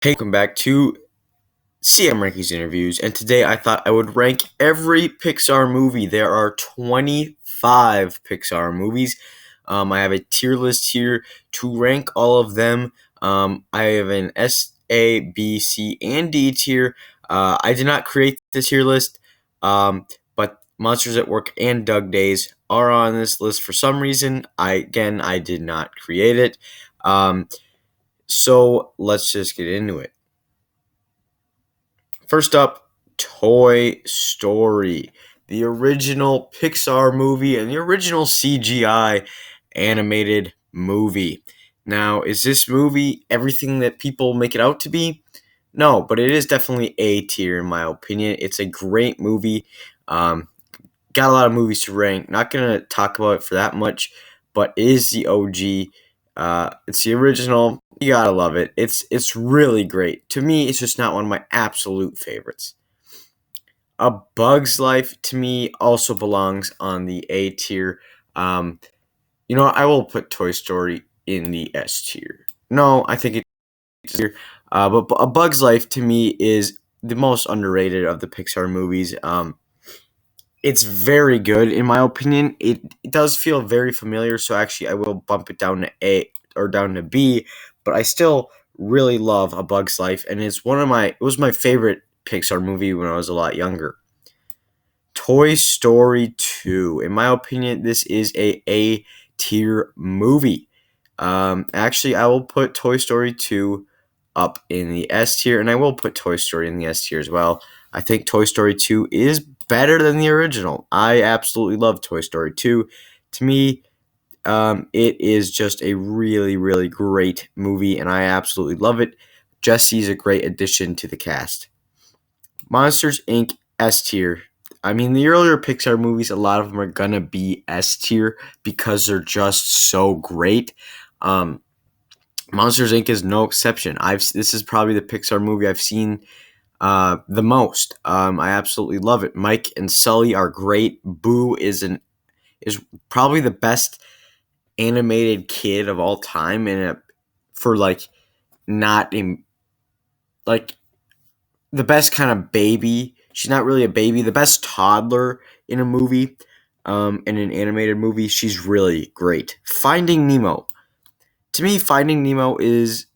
Hey, welcome back to CM Rankings Interviews, and today I thought I would rank every Pixar movie. There are 25 Pixar movies. I have a tier list here to rank all of them. I have an S, A, B, C, and D tier. I did not create this tier list, but Monsters at Work and Doug Days are on this list for some reason. I did not create it. So let's just get into it. First up, Toy Story, the original Pixar movie and the original CGI animated movie. Now, is this movie everything that people make it out to be? No, but it is definitely A tier in my opinion. It's a great movie. Um, got a lot of movies to rank. Not gonna talk about it for that much, but it is the OG. It's the original. You gotta love it. It's really great. To me, it's just not one of my absolute favorites. A Bug's Life to me also belongs on the A tier. Um, I will put Toy Story in the S tier. No, I think it's here. But A Bug's Life to me is the most underrated of the Pixar movies. It's very good in my opinion. It does feel very familiar, so actually I will bump it down to A or down to B. But I still really love A Bug's Life, and it was my favorite Pixar movie when I was a lot younger. Toy Story 2. In my opinion, this is a tier movie. Actually, I will put Toy Story 2 up in the S tier, and I will put Toy Story in the S tier as well. I think Toy Story 2 is better than the original. I absolutely love Toy Story 2. To me, it is just a really, really great movie, and I absolutely love it. Jesse's a great addition to the cast. Monsters Inc. S tier. I mean, the earlier Pixar movies, a lot of them are gonna be S tier because they're just so great. Um, Monsters Inc. is no exception. This is probably the Pixar movie I've seen the most. I absolutely love it. Mike and Sully are great. Boo is probably the best animated kid of all time, and for like not in like the best kind of baby. She's not really a baby. The best toddler in a movie, in an animated movie. She's really great. Finding Nemo. To me, Finding Nemo is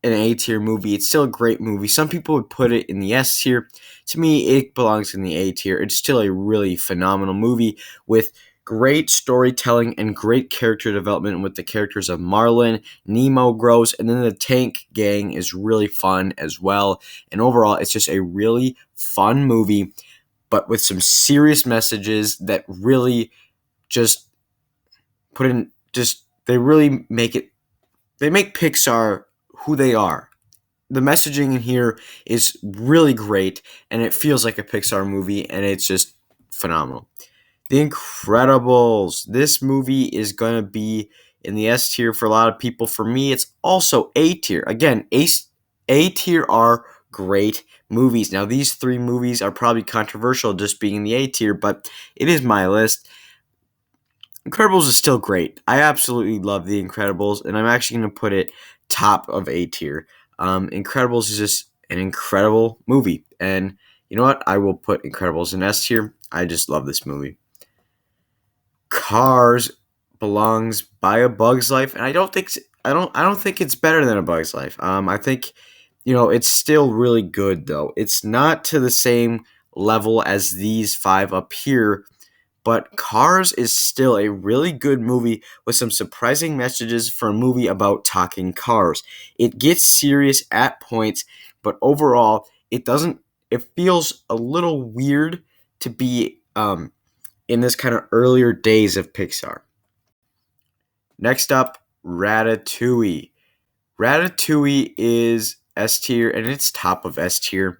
an A tier movie. It's still a great movie. Some people would put it in the S tier. To me, it belongs in the A tier. It's still a really phenomenal movie with great storytelling and great character development with the characters of Marlin, Nemo grows, and then the Tank Gang is really fun as well. And overall, it's just a really fun movie, but with some serious messages that really just put in, just, they really make it, they make Pixar who they are. The messaging in here is really great, and it feels like a Pixar movie, and it's just phenomenal. The Incredibles. This movie is going to be in the S tier for a lot of people. For me, it's also A tier. Again, A tier are great movies. Now, these three movies are probably controversial just being in the A tier, but it is my list. Incredibles is still great. I absolutely love The Incredibles, and I'm actually going to put it top of A tier. Incredibles is just an incredible movie, and you know what? I will put Incredibles in S tier. I just love this movie. Cars belongs by A Bug's Life, and I don't think it's better than A Bug's Life. I think it's still really good though. It's not to the same level as these five up here, but Cars is still a really good movie with some surprising messages for a movie about talking cars. It gets serious at points, but overall, it doesn't. It feels a little weird to be in this kind of earlier days of Pixar. Next up, Ratatouille. Ratatouille is S tier, and it's top of S tier.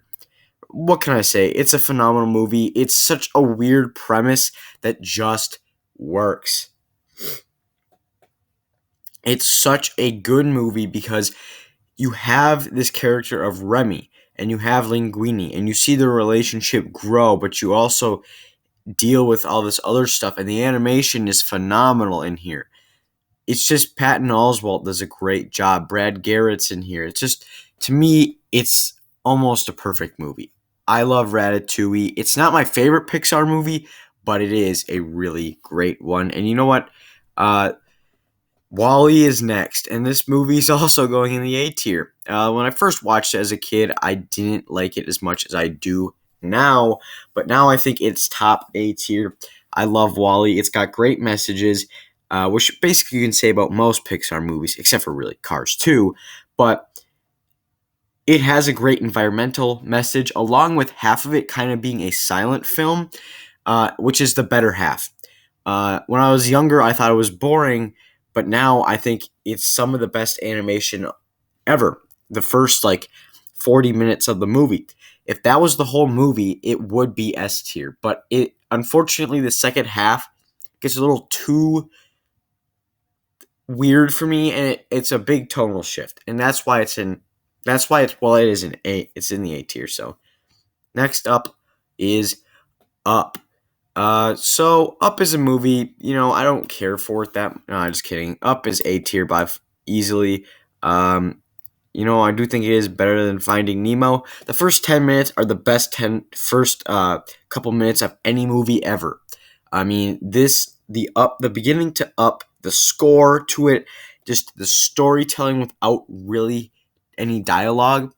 What can I say? It's a phenomenal movie. It's such a weird premise that just works. It's such a good movie because you have this character of Remy and you have Linguini and you see the relationship grow, but you also deal with all this other stuff, and the animation is phenomenal in here. it's just Patton Oswalt does a great job. Brad Garrett's in here. It's just, to me, it's almost a perfect movie. I love Ratatouille. It's not my favorite Pixar movie, but it is a really great one. And you know what? Wall-E is next, and this movie is also going in the A tier. When I first watched it as a kid, I didn't like it as much as I do now, but now I think it's top A tier. I love Wall-E. It's got great messages, which basically you can say about most Pixar movies, except for really Cars 2, but it has a great environmental message, along with half of it kind of being a silent film, which is the better half. When I was younger, I thought it was boring, but now I think it's some of the best animation ever. The first 40 minutes of the movie. If that was the whole movie, it would be S tier. But it unfortunately the second half gets a little too weird for me, and it's a big tonal shift, and that's why it's in. That's why it is in A. It's in the A tier. So next up is Up. So Up is a movie, I don't care for it that. No, I'm just kidding. Up is A tier by easily. I do think it is better than Finding Nemo. The first 10 minutes are the best first couple minutes of any movie ever. I mean, the beginning to Up, the score to it, just the storytelling without really any dialogue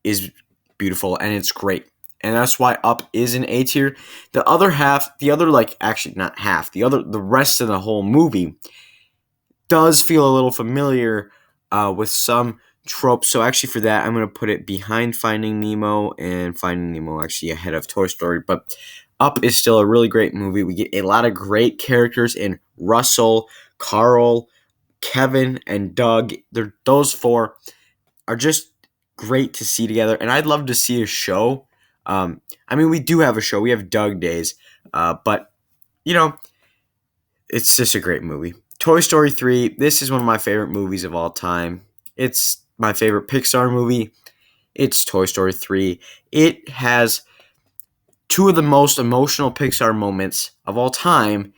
is beautiful, and it's great. And that's why Up is an A tier. The other half, actually not half, the rest of the whole movie does feel a little familiar with some tropes. So actually for that, I'm going to put it behind Finding Nemo, and Finding Nemo actually ahead of Toy Story. But Up is still a really great movie. We get a lot of great characters in Russell, Carl, Kevin, and Doug. Those four are just great to see together, and I'd love to see a show. We do have a show. We have Doug Days, but it's just a great movie. Toy Story 3, this is one of my favorite movies of all time. It's my favorite Pixar movie. It's Toy Story 3. It has two of the most emotional Pixar moments of all time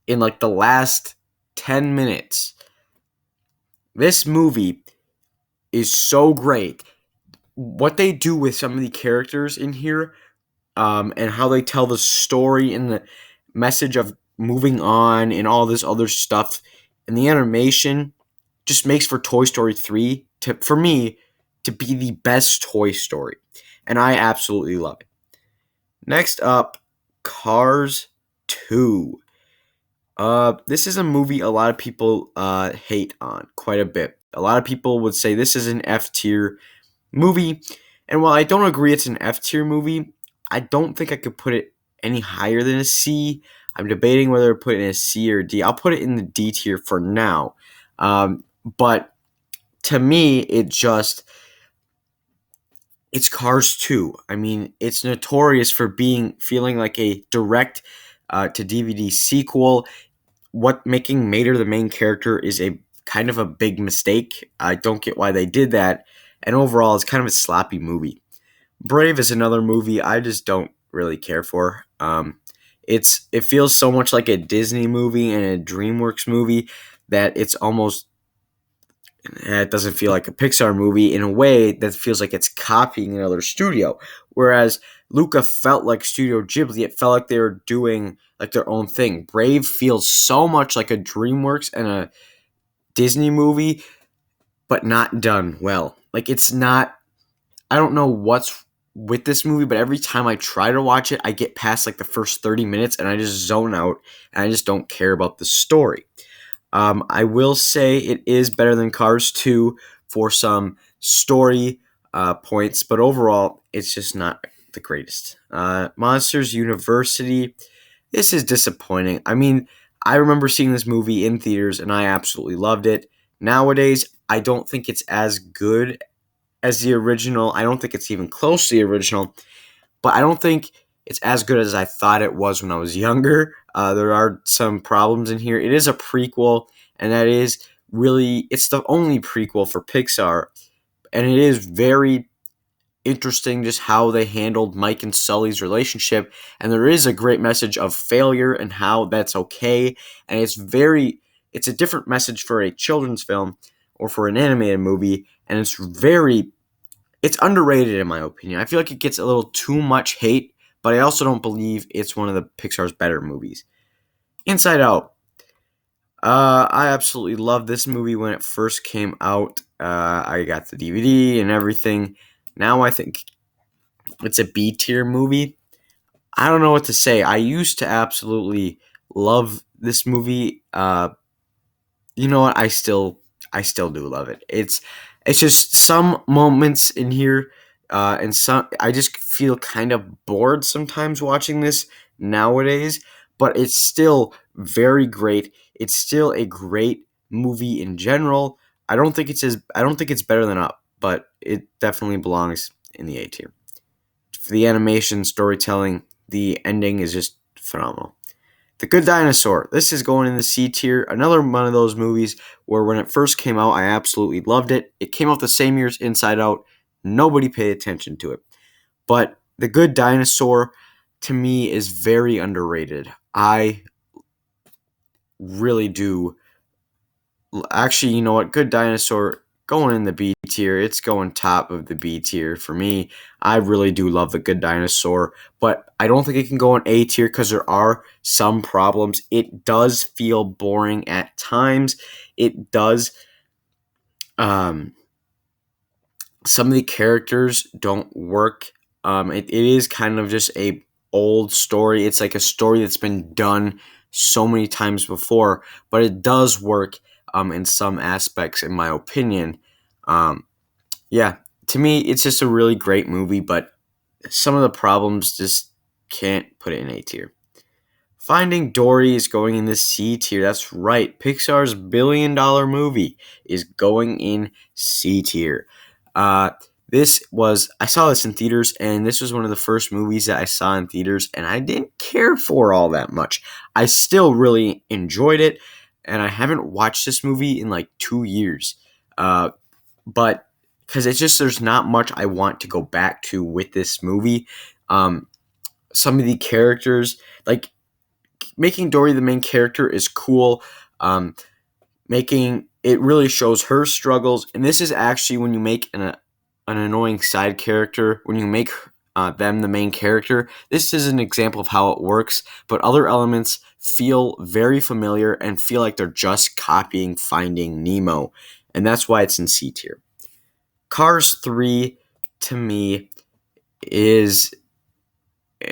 in the last 10 minutes. This movie is so great. What they do with some of the characters in here, and how they tell the story and the message of moving on and all this other stuff, and the animation just makes for Toy Story 3 for me to be the best Toy Story, and I absolutely love it. Next up, Cars 2. This is a movie a lot of people hate on quite a bit. A lot of people would say this is an F tier movie, and while I don't agree it's an F tier movie, I don't think I could put it any higher than a C. I'm debating whether to put it in a C or D. I'll put it in the D tier for now. But to me, it's Cars 2. I mean, it's notorious for feeling like a direct to DVD sequel. Making Mater the main character is a kind of a big mistake. I don't get why they did that. And overall, it's kind of a sloppy movie. Brave is another movie I just don't really care for. It feels so much like a Disney movie and a DreamWorks movie that it doesn't feel like a Pixar movie in a way that feels like it's copying another studio. Whereas Luca felt like Studio Ghibli. It felt like they were doing their own thing. Brave feels so much like a DreamWorks and a Disney movie, but not done well. It's not. I don't know what's with this movie, but every time I try to watch it, I get past the first 30 minutes and I just zone out and I just don't care about the story. I will say it is better than Cars 2 for some story points, but overall, it's just not the greatest. Monsters University, this is disappointing. I mean, I remember seeing this movie in theaters and I absolutely loved it. Nowadays, I don't think it's as good as the original. I don't think it's even close to the original, but I don't think it's as good as I thought it was when I was younger. There are some problems in here. It is a prequel, and that is it's the only prequel for Pixar, and it is very interesting just how they handled Mike and Sully's relationship, and there is a great message of failure and how that's okay, and it's very it's a different message for a children's film or for an animated movie, and it's underrated in my opinion. I feel like it gets a little too much hate, but I also don't believe it's one of the Pixar's better movies. Inside Out. I absolutely loved this movie when it first came out. I got the DVD and everything. Now I think it's a B tier movie. I don't know what to say. I used to absolutely love this movie. You know what? I still do love it. It's just some moments in here, and some I just feel kind of bored sometimes watching this nowadays. But it's still very great. It's still a great movie in general. I don't think it's better than Up, but it definitely belongs in the A tier. For the animation, storytelling, the ending is just phenomenal. The Good Dinosaur. This is going in the C tier. Another one of those movies where when it first came out, I absolutely loved it. It came out the same year as Inside Out. Nobody paid attention to it. But The Good Dinosaur, to me, is very underrated. I really do. Actually, you know what? Good Dinosaur going in the B tier. It's going top of the B tier for me. I really do love The Good Dinosaur, but I don't think it can go in A tier because there are some problems. It does feel boring at times. It does. Um, some of the characters don't work. It is kind of just a old story. It's like a story that's been done so many times before, but it does work in some aspects, in my opinion. Um, yeah, to me, it's just a really great movie, but some of the problems just can't put it in A tier. Finding Dory is going in the C tier. That's right. Pixar's $1 billion movie is going in C tier. Uh, I saw this in theaters, and this was one of the first movies that I saw in theaters, and I didn't care for all that much. I still really enjoyed it, and I haven't watched this movie in like 2 years. But because it's just, there's not much I want to go back to with this movie. Um, some of the characters, like, making Dory the main character is cool. Making it really shows her struggles, and this is actually when you make an annoying side character, when you make them the main character. This is an example of how it works, but other elements feel very familiar and feel like they're just copying Finding Nemo, and that's why it's in C tier. Cars 3 to me is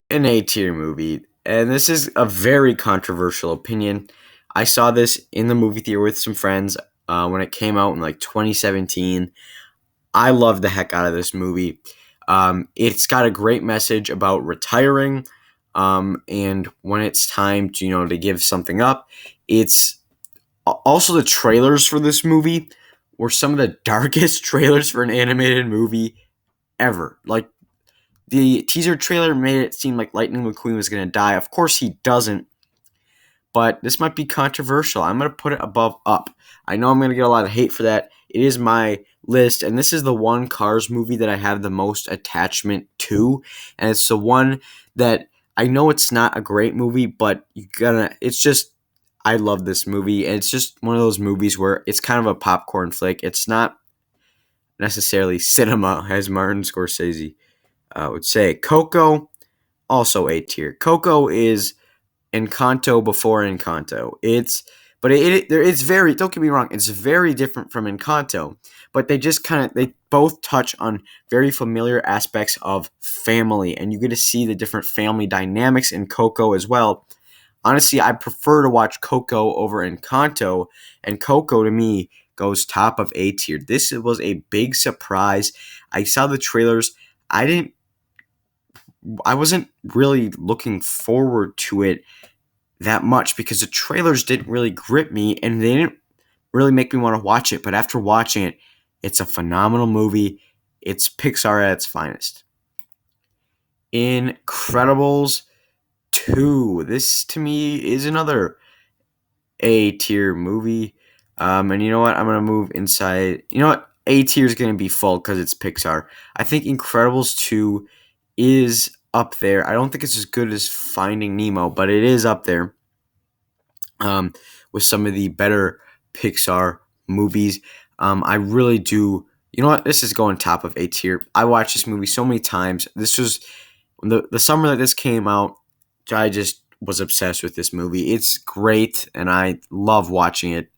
an A tier movie, and this is a very controversial opinion. I saw this in the movie theater with some friends when it came out in like 2017. I love the heck out of this movie. It's got a great message about retiring, and when it's time to to give something up. It's also the trailers for this movie were some of the darkest trailers for an animated movie ever. Like, the teaser trailer made it seem like Lightning McQueen was going to die. Of course, he doesn't. But this might be controversial. I'm going to put it above Up. I know I'm going to get a lot of hate for that. It is my list, and this is the one Cars movie that I have the most attachment to. And it's the one that I know it's not a great movie, but it's just, I love this movie. And it's just one of those movies where it's kind of a popcorn flick. It's not necessarily cinema, as Martin Scorsese would say. Coco, also A tier. Coco is Encanto before Encanto. It's very, don't get me wrong, it's very different from Encanto, but they both touch on very familiar aspects of family, and you get to see the different family dynamics in Coco as well. Honestly, I prefer to watch Coco over Encanto, and Coco to me goes top of A tier. This was a big surprise. I saw the trailers. I wasn't really looking forward to it that much because the trailers didn't really grip me and they didn't really make me want to watch it. But after watching it, it's a phenomenal movie. It's Pixar at its finest. Incredibles 2. This to me is another A tier movie. And you know what? I'm going to move inside. You know what? A tier is going to be full because it's Pixar. I think Incredibles 2 is up there. I don't think it's as good as Finding Nemo, but it is up there. with some of the better Pixar movies. I really do. You know what? This is going top of A tier. I watched this movie so many times. This was the summer that this came out. I just was obsessed with this movie. It's great, and I love watching it.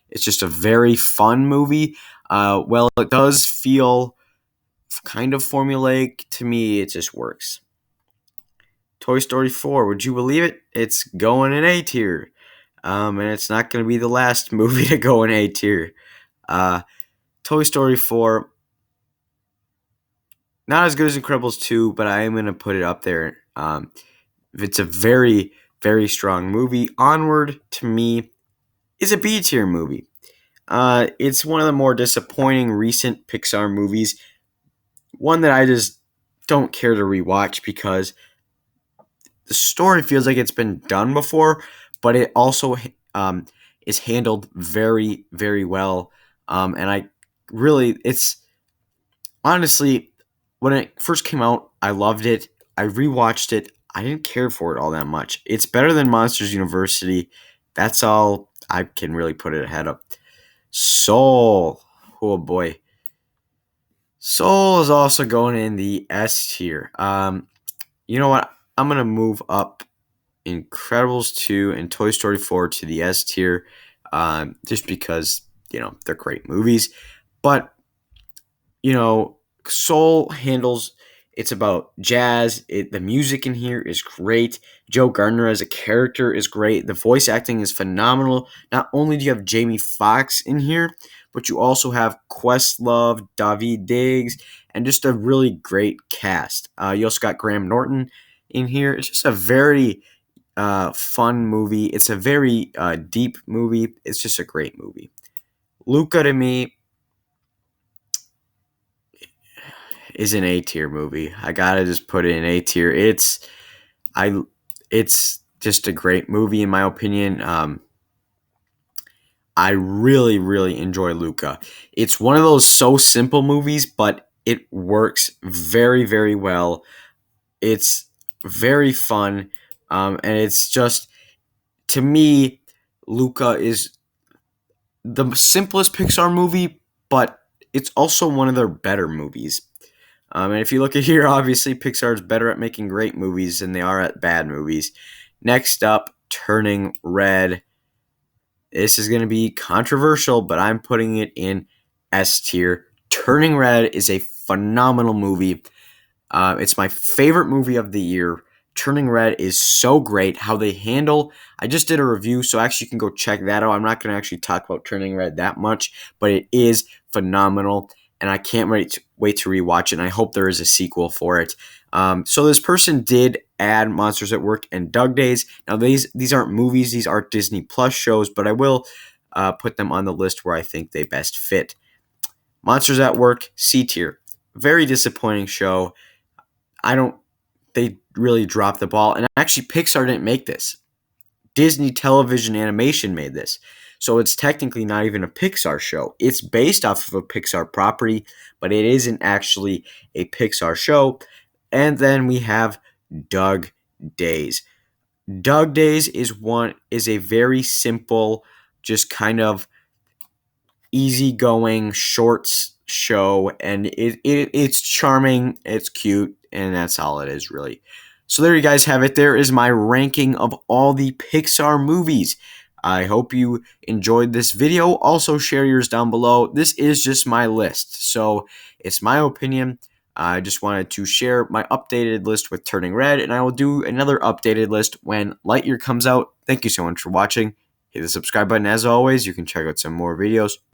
It's just a very fun movie. Well, it does feel kind of formulaic to me. It just works. Toy Story 4, would you believe it? It's going in A tier. And it's not going to be the last movie to go in A tier. Uh, Toy Story 4, not as good as Incredibles 2, but I am going to put it up there. It's a very, very strong movie. Onward, to me, is a B tier movie. It's one of the more disappointing recent Pixar movies. One that I just don't care to rewatch because the story feels like it's been done before, but it also is handled very, very well. And it's honestly, when it first came out, I loved it. I rewatched it. I didn't care for it all that much. It's better than Monsters University. That's all I can really put it ahead of. Soul. Oh boy. Soul is also going in the S tier. You know what? I'm going to move up Incredibles 2 and Toy Story 4 to the S tier just because, they're great movies. But, Soul handles, it's about jazz. The music in here is great. Joe Gardner as a character is great. The voice acting is phenomenal. Not only do you have Jamie Foxx in here, but you also have Questlove, Daveed Diggs, and just a really great cast. You also got Graham Norton in here. It's just a very fun movie. It's a very deep movie. It's just a great movie. Luca, to me, is an A tier movie. I gotta just put it in A tier. It's just a great movie in my opinion. I really, really enjoy Luca. It's one of those so simple movies, but it works very, very well. It's very fun, and it's just, to me, Luca is the simplest Pixar movie, but it's also one of their better movies. And if you look at here, obviously Pixar is better at making great movies than they are at bad movies. Next up, Turning Red. This is going to be controversial, but I'm putting it in S tier. Turning Red is a phenomenal movie. It's my favorite movie of the year. Turning Red is so great. How they handle. I just did a review, so actually you can go check that out. I'm not going to actually talk about Turning Red that much, but it is phenomenal, and I can't wait to rewatch it. And I hope there is a sequel for it. So this person did add Monsters at Work and Doug Days. Now these aren't movies; these are Disney Plus shows, but I will put them on the list where I think they best fit. Monsters at Work, C tier. Very disappointing show. They really dropped the ball. And actually, Pixar didn't make this. Disney Television Animation made this. So it's technically not even a Pixar show. It's based off of a Pixar property, but it isn't actually a Pixar show. And then we have Doug Days. Doug Days is a very simple, just kind of easygoing shorts show, and it's charming, it's cute, and that's all it is really. So there you guys have it. There is my ranking of all the Pixar movies. I hope you enjoyed this video. Also share yours down below. This is just my list, so it's my opinion. I just wanted to share my updated list with Turning Red, and I will do another updated list when Lightyear comes out. Thank you so much for watching. Hit the subscribe button as always. You can check out some more videos.